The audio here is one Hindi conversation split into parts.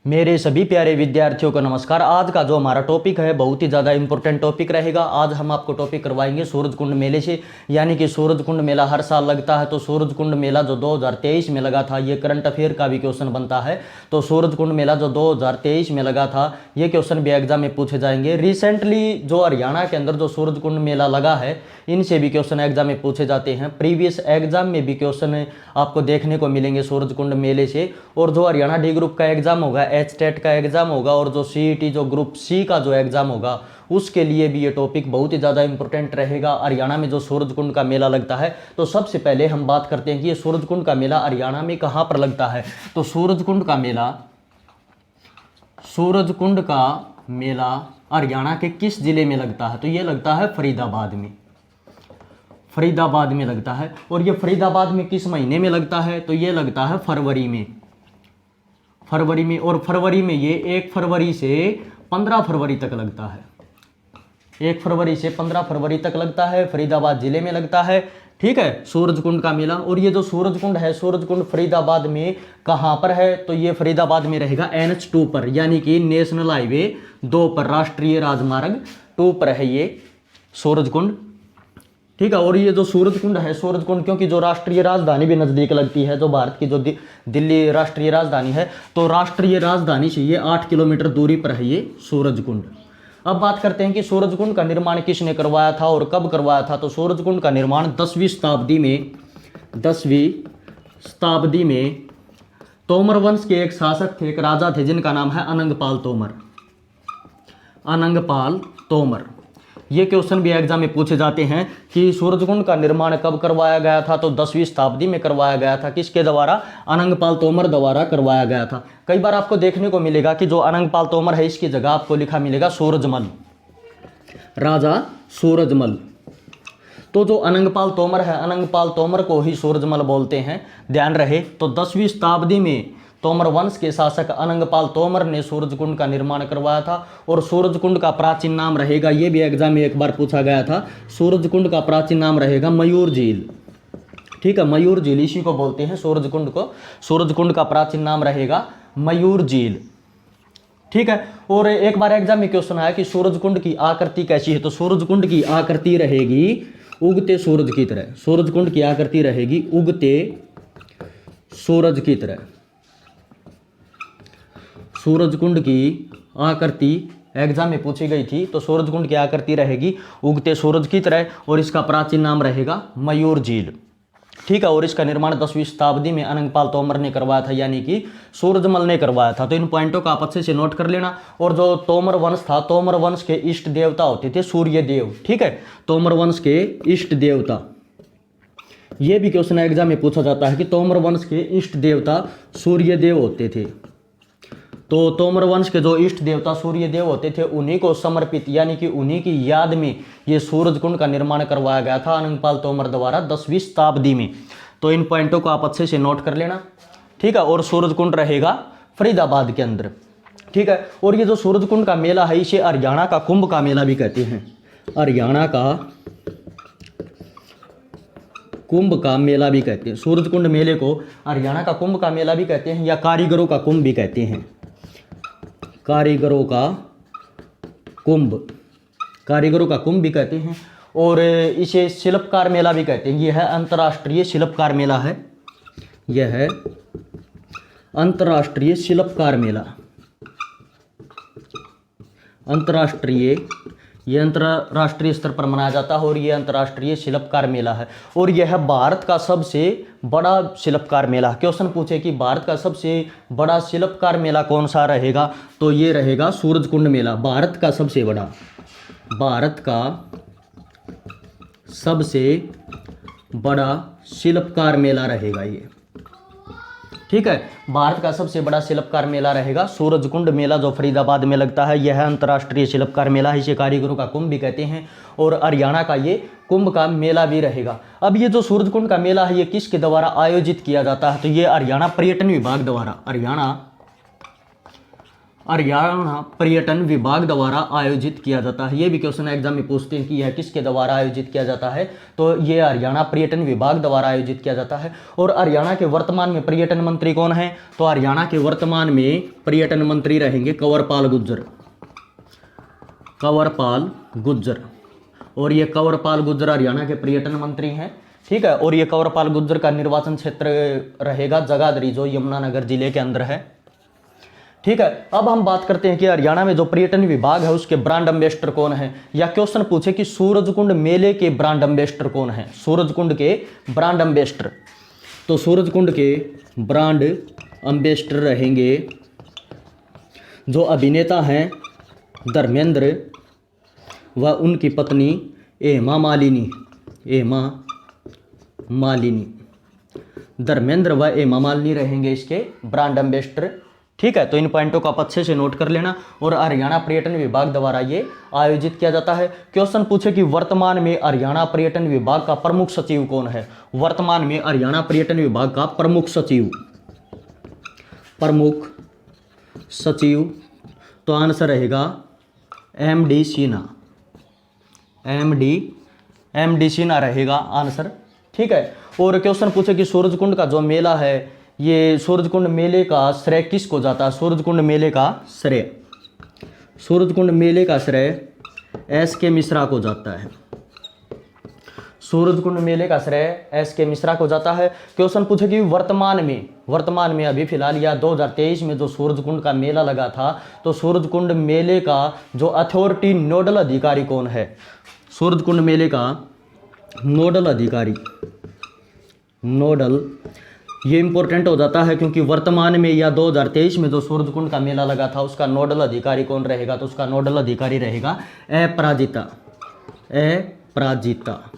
मेरे सभी प्यारे विद्यार्थियों को नमस्कार। आज का जो हमारा टॉपिक है बहुत ही ज़्यादा इंपॉर्टेंट टॉपिक रहेगा। आज हम आपको टॉपिक करवाएंगे सूरजकुंड मेले से, यानी कि सूरजकुंड मेला हर साल लगता है। तो सूरजकुंड मेला जो 2023 में लगा था, ये करंट अफेयर का भी क्वेश्चन बनता है। तो सूरजकुंड मेला जो 2023 में लगा था, ये क्वेश्चन भी एग्जाम में पूछे जाएंगे। रिसेंटली जो हरियाणा के अंदर जो सूरजकुंड मेला लगा है, इनसे भी क्वेश्चन एग्जाम में पूछे जाते हैं। प्रीवियस एग्जाम में भी क्वेश्चन आपको देखने को मिलेंगे सूरजकुंड मेले से। और जो हरियाणा डी ग्रुप का एग्जाम होगा, एचटेट का एग्जाम होगा, और जो सीईटी जो ग्रुप सी का जो एग्जाम होगा, उसके लिए भी ये टॉपिक बहुत ही ज़्यादा इंपॉर्टेंट रहेगा। हरियाणा में जो सूरजकुंड का मेला लगता है, तो सबसे पहले हम बात करते हैं कि ये सूरजकुंड का मेला हरियाणा में कहाँ पर लगता है। तो सूरजकुंड का मेला हरियाणा के किस जिले में लगता है? तो ये लगता है फरीदाबाद में लगता है। और ये फरीदाबाद में किस महीने में लगता है? तो ये लगता है फरवरी में। और फरवरी में ये 1 फरवरी से 15 फरवरी तक लगता है। 1 फरवरी से 15 फरवरी तक लगता है, फरीदाबाद जिले में लगता है। ठीक है, सूरजकुंड का मेला। और ये जो सूरजकुंड है, सूरजकुंड फरीदाबाद में कहाँ पर है? तो ये फरीदाबाद में रहेगा NH2 पर, यानी कि नेशनल हाईवे 2 पर, राष्ट्रीय राजमार्ग 2 पर है ये सूरजकुंड। ठीक है, और ये जो सूरजकुंड है, सूरजकुंड क्योंकि जो राष्ट्रीय राजधानी भी नज़दीक लगती है, जो भारत की जो दिल्ली राष्ट्रीय राजधानी है, तो राष्ट्रीय राजधानी से ये 8 किलोमीटर दूरी पर है ये सूरजकुंड। अब बात करते हैं कि सूरजकुंड का निर्माण किसने करवाया था और कब करवाया था। तो सूरजकुंड का निर्माण 10वीं शताब्दी में तोमर वंश के एक शासक थे, एक राजा थे, जिनका नाम है अनंगपाल तोमर। ये क्वेश्चन भी एग्जाम में पूछे जाते हैं कि सूरजकुंड का निर्माण कब करवाया गया था। तो 10वीं शताब्दी में करवाया गया था। किसके द्वारा? अनंगपाल तोमर द्वारा करवाया गया था। कई बार आपको देखने को मिलेगा कि जो अनंगपाल तोमर है, इसकी जगह आपको लिखा मिलेगा सूरजमल, राजा सूरजमल। तो जो अनंगपाल तोमर है, अनंगपाल तोमर को ही सूरजमल बोलते हैं, ध्यान रहे। तो 10वीं शताब्दी में तोमर वंश के शासक अनंगपाल तोमर ने सूरजकुंड का निर्माण करवाया था। और सूरजकुंड का प्राचीन नाम रहेगा, ये भी एग्जाम में एक बार पूछा गया था, सूरजकुंड का प्राचीन नाम रहेगा मयूर झील। ठीक है, मयूर झील इसी को बोलते हैं सूरजकुंड को। सूरजकुंड का प्राचीन नाम रहेगा मयूर झील। ठीक है, और एक बार एग्जाम में क्वेश्चन आया कि सूरजकुंड की आकृति कैसी है। तो सूरजकुंड की आकृति रहेगी उगते सूरज की तरह। सूरजकुंड की आकृति रहेगी उगते सूरज की तरह। सूरजकुंड की आकृति एग्जाम में पूछी गई थी। तो सूरजकुंड की आकृति रहेगी उगते सूरज की तरह, और इसका प्राचीन नाम रहेगा मयूर झील। ठीक है, और इसका निर्माण 10वीं शताब्दी में अनंगपाल तोमर ने करवाया था, यानी कि सूरजमल ने करवाया था। तो इन पॉइंटों का आप अच्छे से नोट कर लेना। और जो तोमर वंश था, तोमर वंश के इष्ट देवता होते थे सूर्यदेव। ठीक है, तोमर वंश के इष्ट देवता, ये भी क्वेश्चन एग्जाम में पूछा जाता है कि तोमर वंश के इष्ट देवता सूर्यदेव होते थे। तो तोमर वंश के जो इष्ट देवता सूर्यदेव होते थे, उन्हीं को समर्पित, यानी कि उन्हीं की याद में ये सूरजकुंड का निर्माण करवाया गया था अनंगपाल तोमर द्वारा 10वीं शताब्दी में। तो इन पॉइंटों को आप अच्छे से नोट कर लेना। ठीक है, और सूरजकुंड रहेगा फरीदाबाद के अंदर। ठीक है, और ये जो सूरजकुंड का मेला है, इसे हरियाणा का कुंभ का मेला भी कहते हैं। हरियाणा का कुंभ का मेला भी कहते हैं। सूरजकुंड मेले को हरियाणा का कुंभ का मेला भी कहते हैं, या कारीगरों का कुंभ भी कहते हैं। कारीगरों का कुंभ भी कहते हैं। और इसे शिल्पकार मेला भी कहते हैं। यह है अंतर्राष्ट्रीय शिल्पकार मेला है। यह है अंतर्राष्ट्रीय शिल्पकार मेला। ये अंतर्राष्ट्रीय स्तर पर मनाया जाता है, और ये अंतर्राष्ट्रीय शिल्पकार मेला है। और यह भारत का सबसे बड़ा शिल्पकार मेला। क्वेश्चन पूछे कि भारत का सबसे बड़ा शिल्पकार मेला कौन सा रहेगा? तो ये रहेगा सूरजकुंड मेला। भारत का सबसे बड़ा शिल्पकार मेला रहेगा ये। ठीक है, भारत का सबसे बड़ा शिल्पकार मेला रहेगा सूरजकुंड मेला, जो फरीदाबाद में लगता है। यह अंतर्राष्ट्रीय शिल्पकार मेला है, इसे कारीगरों का कुंभ भी कहते हैं। और हरियाणा का ये कुंभ का मेला भी रहेगा। अब ये जो सूरजकुंड का मेला है, ये किसके द्वारा आयोजित किया जाता है? तो ये हरियाणा पर्यटन विभाग द्वारा, हरियाणा पर्यटन विभाग द्वारा आयोजित किया जाता है। ये भी क्वेश्चन एग्जाम में पूछते हैं कि यह किसके द्वारा आयोजित किया जाता है, तो ये हरियाणा पर्यटन विभाग द्वारा आयोजित किया जाता है। और हरियाणा के वर्तमान में पर्यटन मंत्री कौन है, तो हरियाणा के वर्तमान में पर्यटन मंत्री रहेंगे कंवरपाल गुर्जर, कंवरपाल गुर्जर। और ये कंवरपाल गुर्जर हरियाणा के पर्यटन मंत्री हैं, ठीक है। और ये कंवरपाल गुर्जर का निर्वाचन क्षेत्र रहेगा जगाधरी, जो यमुनानगर जिले के अंदर है, ठीक है। अब हम बात करते हैं कि हरियाणा में जो पर्यटन विभाग है उसके ब्रांड एम्बेसडर कौन है, या क्वेश्चन पूछे कि सूरजकुंड मेले के ब्रांड एम्बेसडर कौन है, सूरजकुंड के ब्रांड एम्बेसडर, तो सूरजकुंड के ब्रांड एम्बेसडर रहेंगे जो अभिनेता हैं धर्मेंद्र व उनकी पत्नी हेमा मालिनी, हेमा मालिनी, धर्मेंद्र व हेमा मालिनी रहेंगे इसके ब्रांड एम्बेसडर, ठीक है। तो इन पॉइंटों को आप अच्छे से नोट कर लेना। और हरियाणा पर्यटन विभाग द्वारा ये आयोजित किया जाता है। क्वेश्चन पूछे कि वर्तमान में हरियाणा पर्यटन विभाग का प्रमुख सचिव कौन है, वर्तमान में हरियाणा पर्यटन विभाग का प्रमुख सचिव, प्रमुख सचिव, तो आंसर रहेगा MD सिन्हा, MD सिन्हा रहेगा आंसर, ठीक है। और क्वेश्चन पूछे कि सूरजकुंड का जो मेला है, ये सूरजकुंड मेले का श्रेय किसको जाता है, सूरजकुंड मेले का श्रेय, सूरजकुंड मेले का श्रेय SK मिश्रा को जाता है, सूरजकुंड मेले का श्रेय SK मिश्रा को जाता है। क्वेश्चन पूछे कि वर्तमान में अभी फिलहाल या 2023 में जो सूरजकुंड का मेला लगा था, तो सूरजकुंड मेले का जो अथॉरिटी नोडल अधिकारी कौन है, सूरजकुंड मेले का नोडल अधिकारी, नोडल, ये इंपॉर्टेंट हो जाता है क्योंकि वर्तमान में या 2023 में जो सूरजकुंड का मेला लगा था उसका नोडल अधिकारी कौन रहेगा, तो उसका नोडल अधिकारी रहेगा अपराजिता, अपराजिता,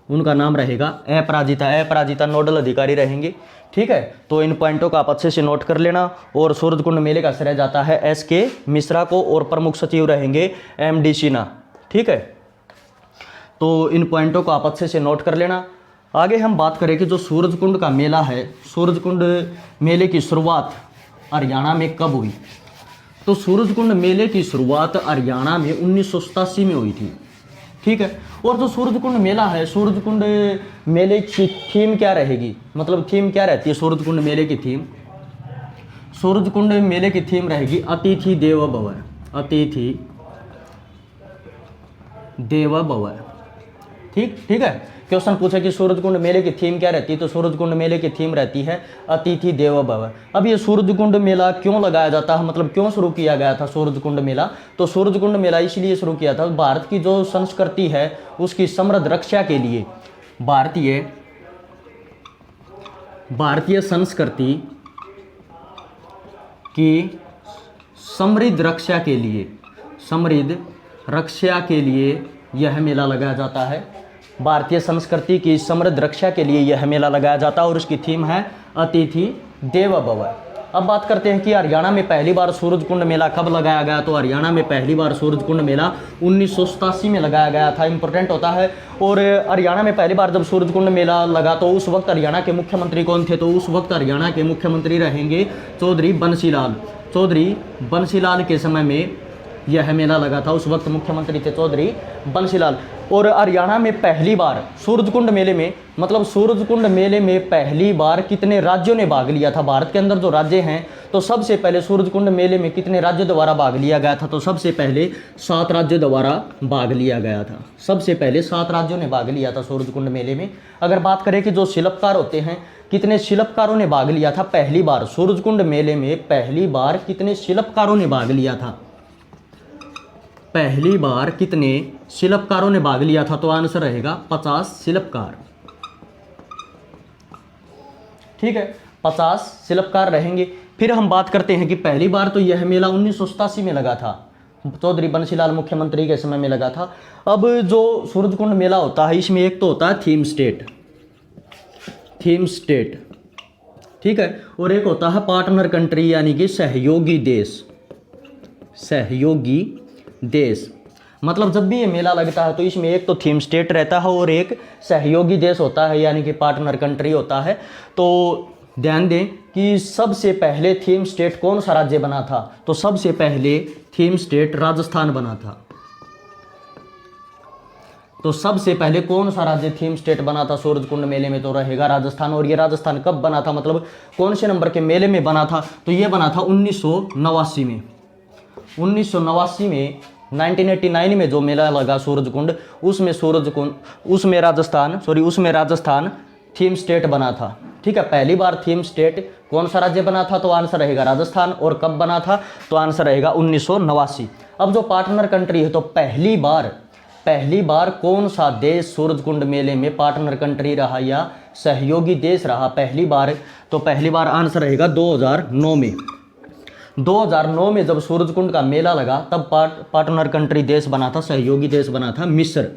उनका नाम रहेगा अपराजिता, अपराजिता नोडल अधिकारी रहेंगे, ठीक है। तो इन पॉइंटों का आप अच्छे से नोट कर लेना। और सूरजकुंड मेले का श्रेय जाता है SK मिश्रा को और प्रमुख सचिव रहेंगे MD सिन्हा, ठीक है। तो इन पॉइंटों को आप अच्छे से नोट कर लेना। आगे हम बात करें कि जो सूरजकुंड का मेला है, सूरजकुंड मेले की शुरुआत हरियाणा में कब हुई, तो सूरजकुंड मेले की शुरुआत हरियाणा में 1987 में हुई थी, ठीक है। और जो सूरजकुंड मेला है, सूरजकुंड मेले की थीम क्या रहेगी, मतलब थीम क्या रहती है सूरजकुंड मेले की थीम, सूरजकुंड मेले की थीम रहेगी अतिथि देवो भव, अतिथि देवो भव, ठीक है। क्वेश्चन पूछे कि सूरजकुंड मेले की थीम क्या रहती है, तो सूरजकुंड मेले की थीम रहती है अतिथि देवो भव। अब ये सूरजकुंड मेला क्यों लगाया जाता है, मतलब क्यों शुरू किया गया था सूरजकुंड मेला, तो सूरजकुंड मेला इसलिए शुरू किया था भारत की जो संस्कृति है उसकी समृद्ध रक्षा के लिए, भारतीय संस्कृति की समृद्ध रक्षा के लिए, समृद्ध रक्षा के लिए यह मेला लगाया जाता है, भारतीय संस्कृति की समृद्ध रक्षा के लिए यह मेला लगाया जाता है और उसकी थीम है अतिथि देवो भव। अब बात करते हैं कि हरियाणा में पहली बार सूरजकुंड मेला कब लगाया गया, तो हरियाणा में पहली बार सूरजकुंड मेला 1987 में लगाया गया था, इंपॉर्टेंट होता है। और हरियाणा में पहली बार जब सूरजकुंड मेला लगा तो उस वक्त हरियाणा के मुख्यमंत्री कौन थे, तो उस वक्त हरियाणा के मुख्यमंत्री रहेंगे चौधरी बंसीलाल, चौधरी बंसीलाल के समय में यह मेला लगा था, उस वक्त मुख्यमंत्री थे चौधरी बंसीलाल। और हरियाणा में पहली बार सूरजकुंड मेले में, मतलब सूरजकुंड मेले में पहली बार कितने राज्यों ने भाग लिया था, भारत के अंदर जो राज्य हैं, तो सबसे पहले सूरजकुंड मेले में कितने राज्यों द्वारा भाग लिया गया था, तो सबसे पहले 7 राज्यों द्वारा भाग लिया गया था, सबसे पहले 7 राज्यों ने भाग लिया था सूरजकुंड मेले में। अगर बात करें कि जो शिल्पकार होते हैं, कितने शिल्पकारों ने भाग लिया था पहली बार सूरजकुंड मेले में, पहली बार कितने शिल्पकारों ने भाग लिया था, पहली बार कितने शिल्पकारों ने भाग लिया था, तो आंसर रहेगा 50 शिल्पकार, ठीक है, 50 शिल्पकार रहेंगे। फिर हम बात करते हैं कि पहली बार तो यह मेला 1987 में लगा था, चौधरी बंसीलाल मुख्यमंत्री के समय में लगा था। अब जो सूरजकुंड मेला होता है इसमें एक तो होता है थीम स्टेट, थीम स्टेट, ठीक है, और एक होता है पार्टनर कंट्री यानी कि सहयोगी देश, सहयोगी देश। मतलब जब भी ये मेला लगता है तो इसमें एक तो थीम स्टेट रहता है और एक सहयोगी देश होता है यानी कि पार्टनर कंट्री होता है। तो ध्यान दें कि सबसे पहले थीम स्टेट कौन सा राज्य बना था, तो सबसे पहले थीम स्टेट राजस्थान बना था। तो सबसे पहले कौन सा राज्य थीम स्टेट बना था सूरजकुंड मेले में, तो रहेगा राजस्थान। और ये राजस्थान कब बना था, मतलब कौन से नंबर के मेले में बना था, तो ये बना था 1989 में। 1989 में 1989 में जो मेला लगा सूरजकुंड, उसमें राजस्थान थीम स्टेट बना था। ठीक है, पहली बार थीम स्टेट कौन सा राज्य बना था, तो आंसर रहेगा राजस्थान। और कब बना था, तो आंसर रहेगा 1989। अब जो पार्टनर कंट्री है, तो पहली बार कौन सा देश सूरजकुंड मेले में पार्टनर कंट्री रहा या सहयोगी देश रहा पहली बार, तो पहली बार आंसर रहेगा 2009 में। 2009 में जब सूरजकुंड का मेला लगा तब पार्टनर कंट्री देश बना था, सहयोगी देश बना था मिस्र।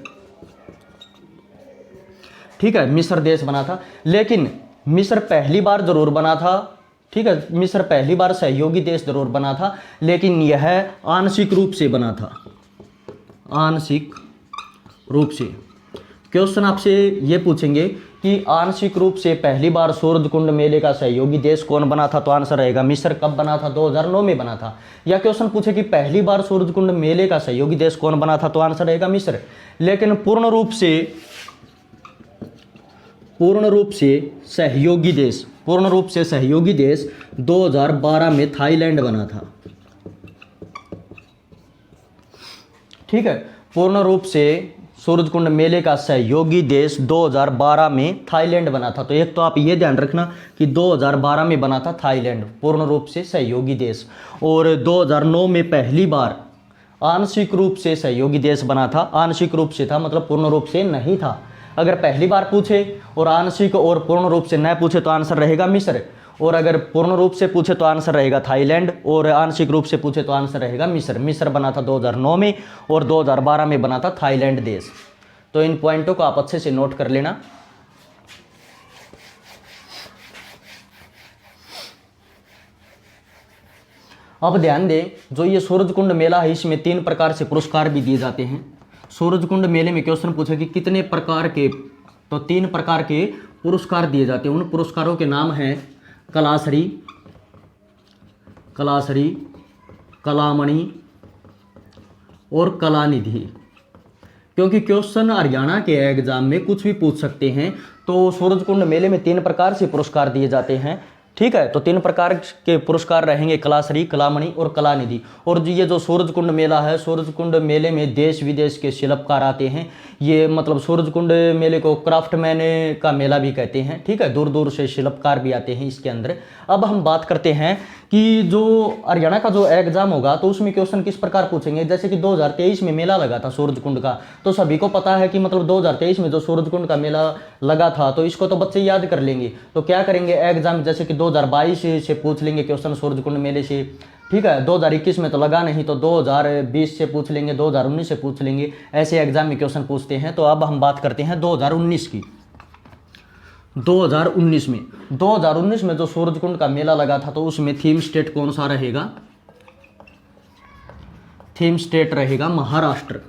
ठीक है, मिस्र देश बना था। लेकिन मिस्र पहली बार जरूर बना था, ठीक है, मिस्र पहली बार सहयोगी देश जरूर बना था, लेकिन यह आंशिक रूप से बना था, आंशिक रूप से। क्वेश्चन आपसे ये पूछेंगे कि आंशिक रूप से पहली बार सूरजकुंड मेले का सहयोगी देश कौन बना था, तो आंसर रहेगा मिस्र। कब बना था, 2009 में बना था। या क्वेश्चन पूछे कि पहली बार सूरजकुंड मेले का सहयोगी देश कौन बना था, तो आंसर रहेगा मिस्र। लेकिन पूर्ण रूप से सहयोगी देश 2012 में थाईलैंड बना था। ठीक है, पूर्ण रूप से सूरजकुंड मेले का सहयोगी देश 2012 में थाईलैंड बना था। तो एक तो आप ये ध्यान रखना कि 2012 में बना था थाईलैंड पूर्ण रूप से सहयोगी देश। और 2009 में पहली बार आंशिक रूप से सहयोगी देश बना था। आंशिक रूप से था मतलब पूर्ण रूप से नहीं था। अगर पहली बार पूछे और आंशिक और पूर्ण रूप से न पूछे तो आंसर रहेगा मिस्र। और अगर पूर्ण रूप से पूछे तो आंसर रहेगा थाईलैंड, और आंशिक रूप से पूछे तो आंसर रहेगा मिस्र। मिस्र बना था 2009 में और 2012 में बना था थाईलैंड देश। तो इन पॉइंटों को आप अच्छे से नोट कर लेना। अब ध्यान दें, जो ये सूरजकुंड मेला है इसमें 3 प्रकार से पुरस्कार भी दिए जाते हैं। सूरजकुंड मेले में क्वेश्चन पूछा कि कितने प्रकार के, तो 3 प्रकार के पुरस्कार दिए जाते हैं। उन पुरस्कारों के नाम हैं कलाश्री, कलामणि और कलानिधि। क्योंकि क्वेश्चन हरियाणा के एग्जाम में कुछ भी पूछ सकते हैं, तो सूरजकुंड मेले में 3 प्रकार से पुरस्कार दिए जाते हैं। ठीक है, तो 3 प्रकार के पुरस्कार रहेंगे, कलाश्री, कलामणि और कलानिधि। और ये जो सूरजकुंड मेला है, सूरजकुंड मेले में देश विदेश के शिल्पकार आते हैं। ये मतलब सूरजकुंड मेले को क्राफ्टमैन का मेला भी कहते हैं। ठीक है, दूर दूर से शिल्पकार भी आते हैं इसके अंदर। अब हम बात करते हैं कि जो हरियाणा का जो एग्जाम होगा तो उसमें क्वेश्चन किस प्रकार पूछेंगे। जैसे कि 2023 में मेला लगा था सूरजकुंड का, तो सभी को पता है कि मतलब 2023 में जो सूरजकुंड का मेला लगा था, तो इसको तो बच्चे याद कर लेंगे। तो क्या करेंगे, एग्जाम जैसे कि 2022 से पूछ लेंगे क्वेश्चन सूरजकुंड मेले से। ठीक है, 2021 में तो लगा नहीं, तो 2020 से पूछ लेंगे, 2019 से पूछ लेंगे। ऐसे एग्जाम में क्वेश्चन पूछते हैं। तो अब हम बात करते हैं 2019 की। 2019 में जो सूरजकुंड का मेला लगा था, तो उसमें थीम स्टेट कौन सा रहेगा, थीम स्टेट रहेगा महाराष्ट्र।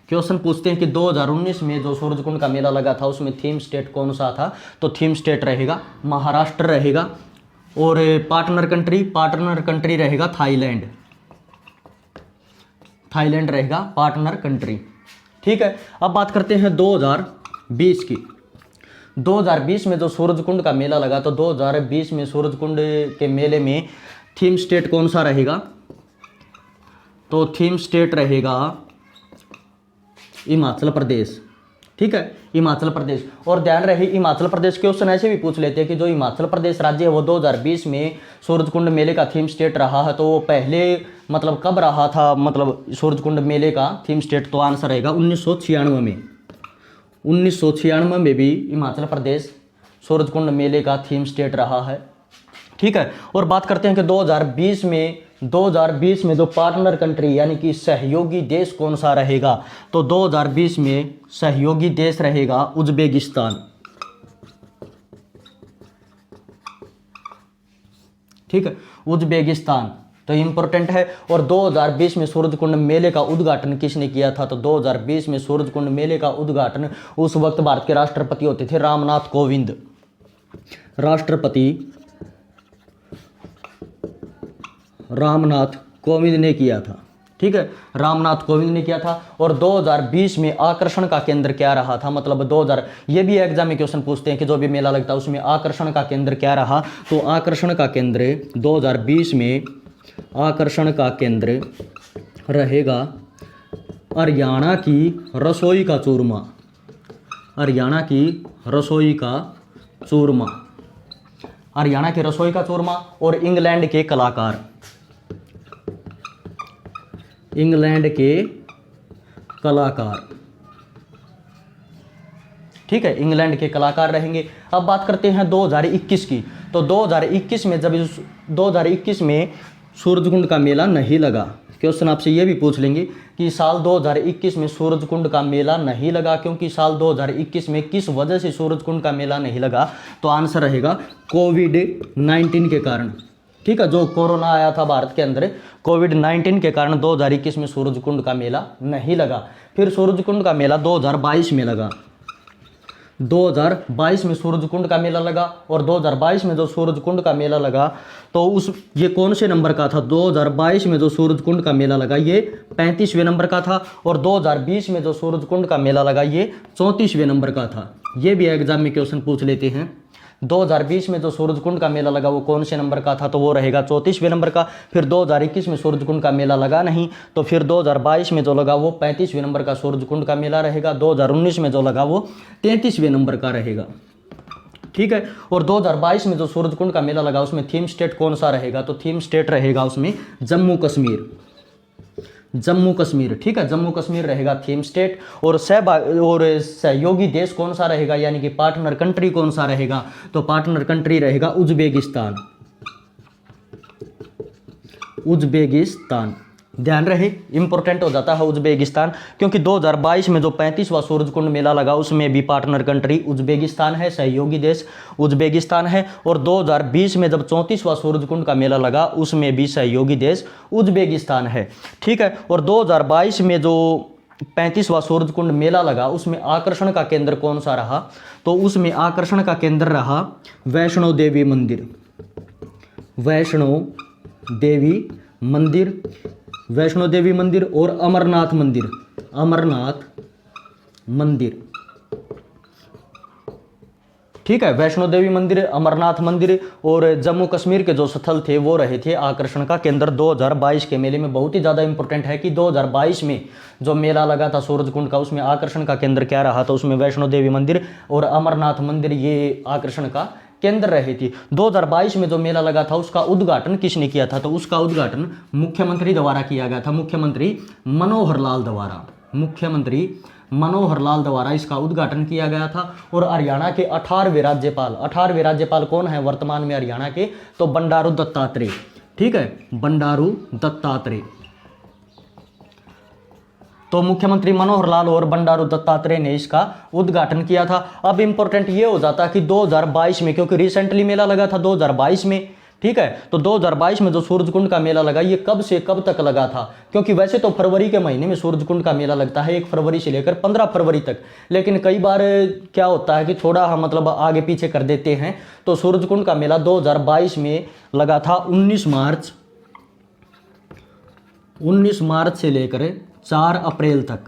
क्वेश्चन पूछते हैं कि 2019 में जो सूरजकुंड का मेला लगा था उसमें थीम स्टेट कौन सा था, तो थीम स्टेट रहेगा महाराष्ट्र रहेगा। और पार्टनर कंट्री रहेगा थाईलैंड रहेगा पार्टनर कंट्री। ठीक है, अब बात करते हैं 2020 की। 2020 में जो सूरजकुंड का मेला लगा, तो 2020 में सूरजकुंड के मेले में थीम स्टेट कौन सा रहेगा, तो थीम स्टेट रहेगा हिमाचल प्रदेश। ठीक है, हिमाचल प्रदेश। और ध्यान रहे, हिमाचल प्रदेश क्वेश्चन ऐसे भी पूछ लेते हैं कि जो हिमाचल प्रदेश राज्य है वो 2020 में सूरजकुंड मेले का थीम स्टेट रहा है, तो वो पहले मतलब कब रहा था, मतलब सूरजकुंड मेले का थीम स्टेट, तो आंसर रहेगा 1996 में। 1996 में भी हिमाचल प्रदेश सूरजकुंड मेले का थीम स्टेट रहा है। ठीक है, और बात करते हैं कि 2020 में जो पार्टनर कंट्री यानी कि सहयोगी देश कौन सा रहेगा, तो 2020 में सहयोगी देश रहेगा उज्बेकिस्तान। ठीक है, उज्बेकिस्तान तो इंपॉर्टेंट है। और 2020 में सूरजकुंड मेले का उद्घाटन किसने किया था, तो 2020 में सूरजकुंड मेले का उद्घाटन उस वक्त भारत के राष्ट्रपति होते थे रामनाथ कोविंद। राष्ट्रपति रामनाथ कोविंद ने किया था। ठीक है, रामनाथ कोविंद ने किया था। और 2020 में आकर्षण का केंद्र क्या रहा था, मतलब 2000, ये भी एग्जाम में क्वेश्चन पूछते हैं कि जो भी मेला लगता है उसमें आकर्षण का केंद्र क्या रहा। तो आकर्षण का केंद्र 2020 में आकर्षण का केंद्र रहेगा हरियाणा की रसोई का चूरमा। हरियाणा की रसोई का चूरमा, हरियाणा की रसोई का चूरमा। और इंग्लैंड के कलाकार, इंग्लैंड के कलाकार। ठीक है, इंग्लैंड के कलाकार रहेंगे। अब बात करते हैं 2021 की। तो 2021 में जब 2021 में सूरजकुंड का मेला नहीं लगा, क्वेश्चन आपसे ये भी पूछ लेंगे कि साल 2021 में सूरजकुंड का मेला नहीं लगा, क्योंकि साल 2021 में किस वजह से सूरजकुंड का मेला नहीं लगा। तो आंसर रहेगा कोविड-19 के कारण। ठीक है, जो कोरोना आया था भारत के अंदर, कोविड-19 के कारण 2021 में सूरजकुंड का मेला नहीं लगा। फिर सूरजकुंड का मेला 2022 में लगा। 2022 में सूरजकुंड का मेला लगा। और 2022 में जो सूरजकुंड का मेला लगा तो ये कौन से नंबर का था। 2022 में जो सूरजकुंड का मेला लगा ये 35वें नंबर का था। और 2020 में जो सूरजकुंड का मेला लगा ये 34वें नंबर का था। ये भी एग्जाम में क्वेश्चन पूछ लेते हैं। 2020 में जो सूरजकुंड का मेला लगा वो कौन से नंबर का था, तो वो रहेगा 34वें नंबर का। फिर 2021 में सूरजकुंड का मेला लगा नहीं, तो फिर 2022 में जो लगा वो 35वें नंबर का सूरजकुंड का मेला रहेगा। 2019 में जो लगा वो 33वें नंबर का रहेगा। ठीक है, और 2022 में जो सूरजकुंड का मेला लगा उसमें थीम स्टेट कौन सा रहेगा, तो थीम स्टेट रहेगा उसमें जम्मू कश्मीर। जम्मू कश्मीर, ठीक है, जम्मू कश्मीर रहेगा थीम स्टेट। और सहयोगी देश कौन सा रहेगा, यानी कि पार्टनर कंट्री कौन सा रहेगा, तो पार्टनर कंट्री रहेगा उज्बेकिस्तान। उज्बेकिस्तान, ध्यान रहे, इंपॉर्टेंट हो जाता है उज्बेकिस्तान, क्योंकि 2022 में जो 35वां सूरजकुंड मेला लगा उसमें भी पार्टनर कंट्री उज्बेकिस्तान है, सहयोगी देश उज्बेकिस्तान है। और 2020 में जब 34वां सूरजकुंड का मेला लगा उसमें भी सहयोगी देश उज्बेकिस्तान है। ठीक है, और 2022 में जो 35वां सूरजकुंड मेला लगा उसमें आकर्षण का केंद्र कौन सा रहा, तो उसमें आकर्षण का केंद्र रहा वैष्णो देवी मंदिर। वैष्णो देवी मंदिर, वैष्णो देवी मंदिर और अमरनाथ मंदिर। अमरनाथ मंदिर, ठीक है, वैष्णो देवी मंदिर, अमरनाथ मंदिर और जम्मू कश्मीर के जो स्थल थे वो रहे थे आकर्षण का केंद्र 2022 के मेले में। बहुत ही ज़्यादा इंपॉर्टेंट है कि 2022 में जो मेला लगा था सूरजकुंड का उसमें आकर्षण का केंद्र क्या रहा, तो उसमें वैष्णो देवी मंदिर और अमरनाथ मंदिर ये आकर्षण का केंद्र रही थी। 2022 में जो मेला लगा था उसका उद्घाटन किसने किया था, तो उसका उद्घाटन मुख्यमंत्री द्वारा किया गया था, मुख्यमंत्री मनोहर लाल द्वारा। मुख्यमंत्री मनोहर लाल द्वारा इसका उद्घाटन किया गया था। और हरियाणा के 18वें राज्यपाल, 18वें राज्यपाल कौन है वर्तमान में हरियाणा के, तो बंडारू दत्तात्रेय। ठीक है, बंडारू दत्तात्रेय। तो मुख्यमंत्री मनोहर लाल और बंडारू दत्तात्रेय ने इसका उद्घाटन किया था। अब इंपॉर्टेंट ये हो जाता कि 2022 में, क्योंकि रिसेंटली मेला लगा था 2022 में, ठीक है, तो 2022 में जो सूरजकुंड का मेला लगा ये कब से कब तक लगा था, क्योंकि वैसे तो फरवरी के महीने में सूरजकुंड का मेला लगता है 1 फरवरी से लेकर 15 फरवरी तक, लेकिन कई बार क्या होता है कि थोड़ा हम मतलब आगे पीछे कर देते हैं। तो सूरजकुंड का मेला 2022 में लगा था 19 मार्च से लेकर 4 अप्रैल तक।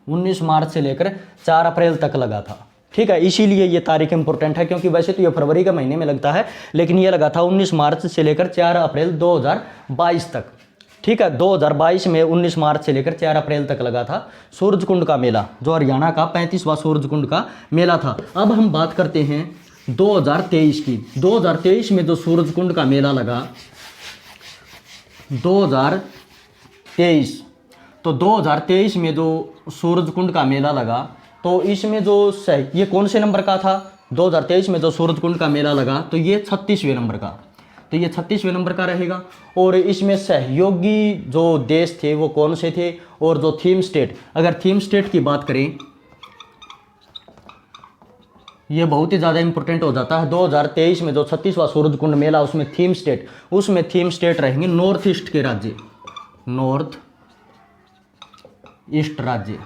19 मार्च से लेकर 4 अप्रैल तक लगा था। ठीक है, इसीलिए ये तारीख इंपॉर्टेंट है, क्योंकि वैसे तो ये फरवरी के महीने में लगता है लेकिन ये लगा था 19 मार्च से लेकर 4 अप्रैल 2022 तक। ठीक है, 2022 में 19 मार्च से लेकर 4 अप्रैल तक लगा था सूरजकुंड का मेला, जो हरियाणा का 35वां सूरजकुंड का मेला था। अब हम बात करते हैं 2023 की। 2023 में जो सूरजकुंड का मेला लगा 2023, तो 2023 में जो सूरजकुंड का मेला लगा तो इसमें जो ये कौन से नंबर का था, 2023 में जो सूरजकुंड का मेला लगा तो ये 36वें नंबर का, तो ये 36वें नंबर का रहेगा। और इसमें सहयोगी जो देश थे वो कौन से थे, और जो थीम स्टेट, अगर थीम स्टेट की बात करें ये बहुत ही ज़्यादा इंपॉर्टेंट हो जाता है। 2023 में जो 36वां सूरजकुंड मेला उसमें थीम स्टेट रहेंगे नॉर्थ ईस्ट के राज्य, नॉर्थ ईस्ट राज्य,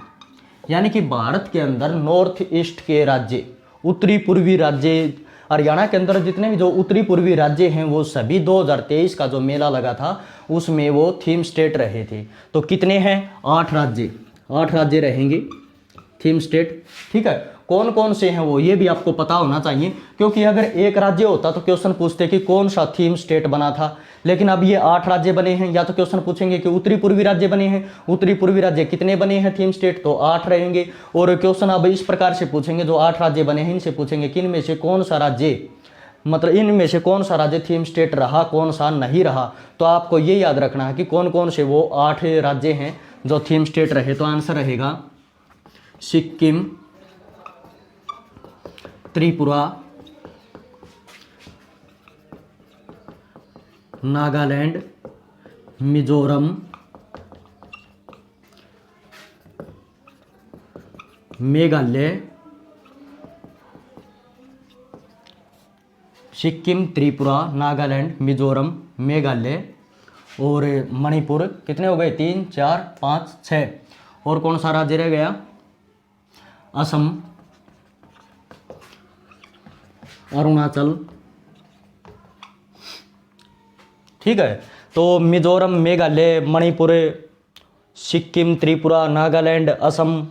यानी कि भारत के अंदर नॉर्थ ईस्ट के राज्य उत्तरी पूर्वी राज्य, हरियाणा के अंदर जितने भी जो उत्तरी पूर्वी राज्य हैं वो सभी 2023 का जो मेला लगा था उसमें वो थीम स्टेट रहे थे। तो कितने हैं? 8 राज्य, 8 राज्य रहेंगे थीम स्टेट। ठीक है, कौन कौन से हैं वो ये भी आपको पता होना चाहिए, क्योंकि अगर एक राज्य होता तो क्वेश्चन पूछते कि कौन सा थीम स्टेट बना था, लेकिन अब ये 8 राज्य बने हैं। या तो क्वेश्चन पूछेंगे कि उत्तरी पूर्वी राज्य बने हैं, उत्तरी पूर्वी राज्य कितने बने हैं थीम स्टेट, तो 8 रहेंगे। और क्वेश्चन अब इस प्रकार से पूछेंगे, जो 8 राज्य बने हैं इनसे पूछेंगे कि इनमें से कौन सा राज्य, मतलब इनमें से कौन सा राज्य थीम स्टेट रहा, कौन सा नहीं रहा। तो आपको ये याद रखना है कि कौन कौन से वो 8 राज्य हैं जो थीम स्टेट रहे। तो आंसर रहेगा सिक्किम, त्रिपुरा, नागालैंड, मिजोरम, मेघालय, सिक्किम, त्रिपुरा, नागालैंड, मिजोरम, मेघालय और मणिपुर। कितने हो गए? 3, 4, 5, 6। और कौन सा राज्य रह गया? असम, अरुणाचल। ठीक है, तो मिजोरम, मेघालय, मणिपुर, सिक्किम, त्रिपुरा, नागालैंड, असम,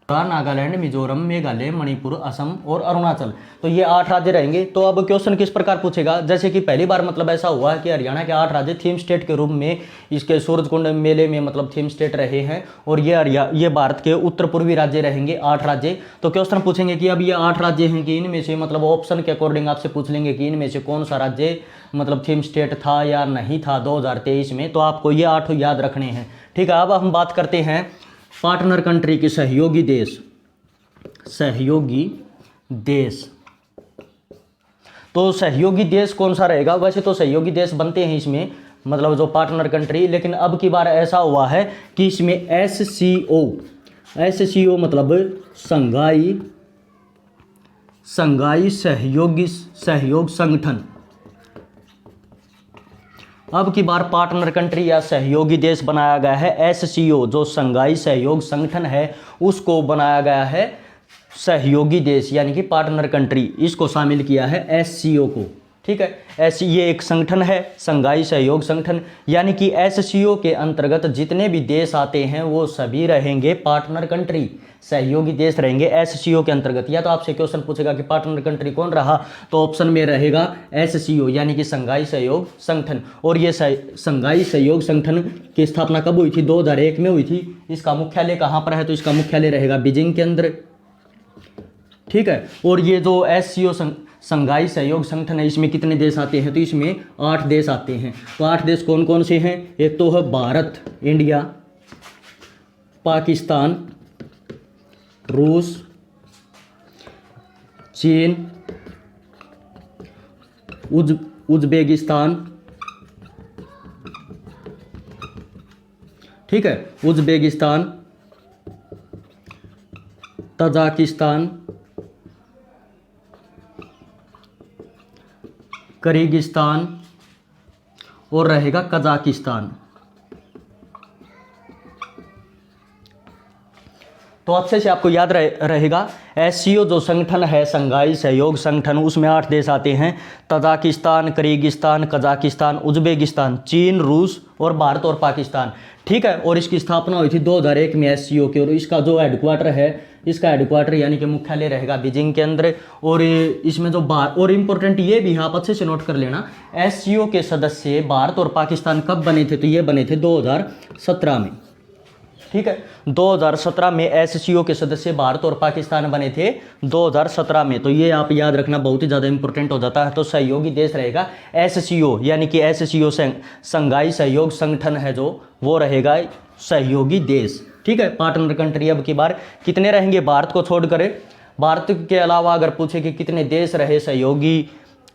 नागालैंड, मिजोरम, मेघालय, मणिपुर, असम और अरुणाचल। तो ये 8 राज्य रहेंगे। तो अब क्वेश्चन किस प्रकार पूछेगा, जैसे कि पहली बार मतलब ऐसा हुआ है कि हरियाणा के 8 राज्य थीम स्टेट के रूप में इसके सूरजकुंड मेले में मतलब थीम स्टेट रहे हैं, और ये भारत के उत्तर पूर्वी राज्य रहेंगे 8 राज्य। तो क्वेश्चन पूछेंगे कि अब ये 8 राज्य हैं कि इनमें से मतलब ऑप्शन के अकॉर्डिंग आपसे पूछ लेंगे कि इनमें से कौन सा राज्य मतलब थीम स्टेट था या नहीं था 2023 में। तो आपको ये 8 याद रखने हैं। ठीक है, अब हम बात करते हैं पार्टनर कंट्री की, सहयोगी देश, सहयोगी देश। तो सहयोगी देश कौन सा रहेगा? वैसे तो सहयोगी देश बनते हैं इसमें मतलब जो पार्टनर कंट्री, लेकिन अब की बार ऐसा हुआ है कि इसमें SCO मतलब संघाई सहयोग संगठन, अब की बार पार्टनर कंट्री या सहयोगी देश बनाया गया है SCO, जो संघाई सहयोग संगठन है उसको बनाया गया है सहयोगी देश यानी कि पार्टनर कंट्री, इसको शामिल किया है SCO को। ठीक है, ऐसी ये एक संगठन है संघाई सहयोग संगठन, यानी कि SCO के अंतर्गत जितने भी देश आते हैं वो सभी रहेंगे पार्टनर कंट्री, सहयोगी देश रहेंगे SCO के अंतर्गत। या तो आपसे क्वेश्चन पूछेगा कि पार्टनर कंट्री कौन रहा, तो ऑप्शन में रहेगा SCO यानी कि संघाई सहयोग संगठन। और ये संघाई सहयोग संगठन की स्थापना कब हुई थी? 2001 में हुई थी। इसका मुख्यालय कहाँ पर है? तो इसका मुख्यालय रहेगा बीजिंग के अंदर। ठीक है, और ये जो SCO संघाई सहयोग संगठन है इसमें कितने देश आते हैं? तो इसमें 8 देश आते हैं। तो 8 देश कौन कौन से हैं? एक तो है भारत, इंडिया, पाकिस्तान, रूस, चीन, उज्बेकिस्तान। ठीक है, उज्बेकिस्तान, तजाकिस्तान, किर्गिस्तान और रहेगा कजाकिस्तान। तो अच्छे से आपको याद रहेगा SCO जो संगठन है संघाई सहयोग संगठन, उसमें 8 देश आते हैं, तजाकिस्तान, किर्गिस्तान, कजाकिस्तान, उज्बेकिस्तान, चीन, रूस और भारत और पाकिस्तान। ठीक है, और इसकी स्थापना हुई थी 2001 में SCO की, और इसका जो हेडक्वार्टर है, इसका हेडक्वार्टर यानी कि मुख्यालय रहेगा बीजिंग के अंदर। और इसमें जो और इम्पोर्टेंट ये भी आप अच्छे से नोट कर लेना, SCO के सदस्य भारत और पाकिस्तान कब बने थे? तो ये बने थे 2017 में। ठीक है, 2017 में SCO के सदस्य भारत और पाकिस्तान बने थे 2017 में। तो ये आप याद रखना, बहुत ही ज़्यादा इंपॉर्टेंट हो जाता है। तो सहयोगी देश रहेगा SCO यानी कि SCO संघाई सहयोग संगठन है जो, वो रहेगा सहयोगी देश। ठीक है, पार्टनर कंट्री अब की बार कितने रहेंगे भारत को छोड़कर? भारत के अलावा अगर पूछे कि कितने देश रहे सहयोगी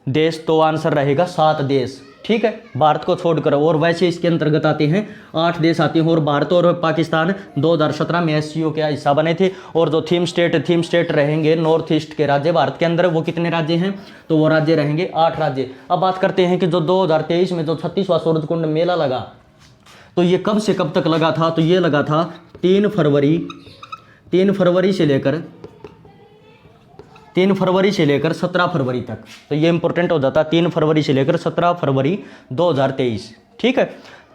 देश, तो आंसर रहेगा 7 देश। ठीक है, भारत को छोड़कर। और वैसे इसके अंतर्गत आते हैं 8 देश आते हैं, और भारत और पाकिस्तान 2017 में SCO का हिस्सा बने थे। और जो थीम स्टेट रहेंगे नॉर्थ ईस्ट के राज्य भारत के अंदर, वो कितने राज्य हैं? तो वो राज्य रहेंगे 8 राज्य। अब बात करते हैं कि जो 2023 में जो 36वां सूरजकुंड मेला लगा, तो ये कब से कब तक लगा था? तो ये लगा था 3 फरवरी से लेकर 3 फरवरी से लेकर 17 फरवरी तक, तो ये इंपॉर्टेंट हो जाता है 3 फरवरी से लेकर 17 फरवरी 2023। ठीक है,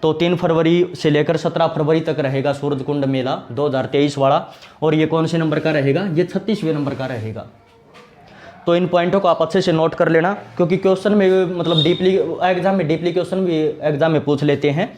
तो 3 फरवरी से लेकर 17 फरवरी तक रहेगा सूरजकुंड मेला 2023 वाला। और ये कौन से नंबर का रहेगा? ये 36वें नंबर का रहेगा। तो इन पॉइंटों को आप अच्छे से नोट कर लेना, क्योंकि क्वेश्चन में मतलब डीपली एग्जाम में डीपली क्वेश्चन भी एग्जाम में पूछ लेते हैं।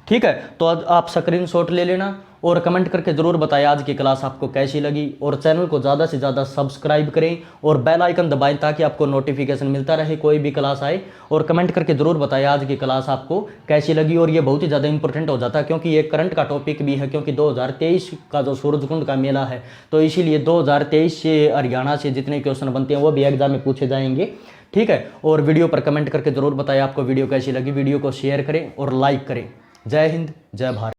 ठीक है, तो आप स्क्रीनशॉट ले लेना और कमेंट करके ज़रूर बताएं आज की क्लास आपको कैसी लगी। और चैनल को ज़्यादा से ज़्यादा सब्सक्राइब करें और बेल आइकन दबाएं ताकि आपको नोटिफिकेशन मिलता रहे कोई भी क्लास आए। और कमेंट करके ज़रूर बताएं आज की क्लास आपको कैसी लगी। और ये बहुत ही ज़्यादा इंपॉर्टेंट हो जाता है, क्योंकि ये करंट का टॉपिक भी है, क्योंकि 2023 का जो सूरजकुंड का मेला है, तो इसीलिए 2023 से हरियाणा से जितने क्वेश्चन बनते हैं वो भी एग्जाम में पूछे जाएंगे। ठीक है, और वीडियो पर कमेंट करके ज़रूर बताएं आपको वीडियो कैसी लगी। वीडियो को शेयर करें और लाइक करें। जय हिंद, जय भारत।